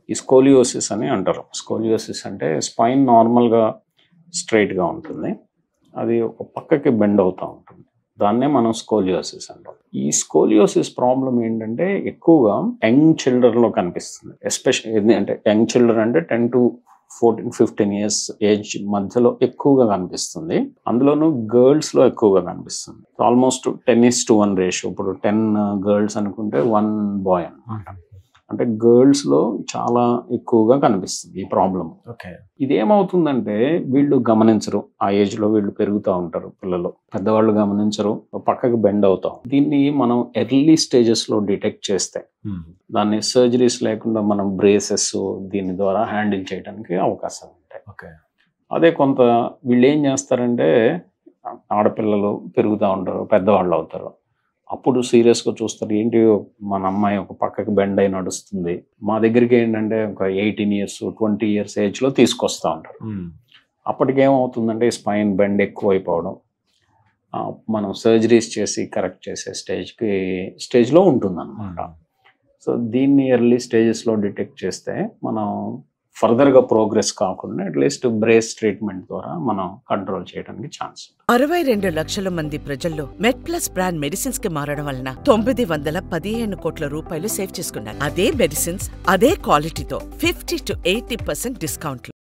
ఈ స్కోలియోసిస్ అని అంటారు. స్కోలియోసిస్ అంటే స్పైన్ నార్మల్గా స్ట్రైట్గా ఉంటుంది, అది ఒక పక్కకి బెండ్ అవుతూ ఉంటుంది. దాన్నే మనం స్కోలియోసిస్ అంటాం. ఈ స్కోలియోసిస్ ప్రాబ్లం ఏంటంటే ఎక్కువగా యంగ్ చిల్డ్రన్లో కనిపిస్తుంది. ఎస్పెషల్లీ అంటే యంగ్ చిల్డ్రన్ అంటే 10 to 14-15 ఇయర్స్ ఏజ్ మధ్యలో ఎక్కువగా కనిపిస్తుంది. అందులోనూ గర్ల్స్లో ఎక్కువగా కనిపిస్తుంది. Almost 10:1 ratio. ఇప్పుడు 10 గర్ల్స్ అనుకుంటే 1 బాయ్ అనమాట. అంటే గర్ల్స్లో చాలా ఎక్కువగా కనిపిస్తుంది ఈ ప్రాబ్లం. ఓకే. ఇదేమవుతుందంటే వీళ్ళు గమనించరు, ఆ ఏజ్లో వీళ్ళు పెరుగుతూ ఉంటారు పిల్లలు, పెద్దవాళ్ళు గమనించరు, పక్కకి బెండ్ అవుతాం. దీన్ని మనం ఎర్లీ స్టేజెస్లో డిటెక్ట్ చేస్తే దాన్ని సర్జరీస్ లేకుండా మనం బ్రేసెస్ దీని ద్వారా హ్యాండిల్ చేయడానికి అవకాశం ఉంటాయి. ఓకే. అదే కొంత వీళ్ళు ఏం చేస్తారంటే ఆడపిల్లలు పెరుగుతూ ఉంటారు, పెద్దవాళ్ళు అవుతారు, అప్పుడు సీరియస్గా చూస్తారు, ఏంటి మన అమ్మాయి ఒక పక్కకి బెండ్ అయి నడుస్తుంది. మా దగ్గరికి ఏంటంటే ఒక 18 ఇయర్స్ 20 ఇయర్స్ ఏజ్లో తీసుకొస్తూ ఉంటారు. అప్పటికేమవుతుందంటే స్పైన్ బెండ్ ఎక్కువ అయిపోవడం, మనం సర్జరీస్ చేసి కరెక్ట్ చేసే స్టేజ్లో ఉంటుందన్నమాట. సో దీన్ని ఎర్లీ స్టేజెస్లో డిటెక్ట్ చేస్తే మనం ఫర్దర్గా ప్రోగ్రెస్ కాకుండా అట్లీస్ట్ బ్రేస్ ట్రీట్మెంట్ ద్వారా మనం కంట్రోల్ చేయడానికి ఛాన్స్. 62 లక్షల మంది ప్రజల్లో మెడ్ప్లస్ బ్రాండ్ మెడిసిన్స్ కి మారడం వలన 915 కోట్ల రూపాయలు సేవ్ చేసుకున్నారు. అదే మెడిసిన్స్ అదే క్వాలిటీతో 50 to 80% డిస్కౌంట్లు.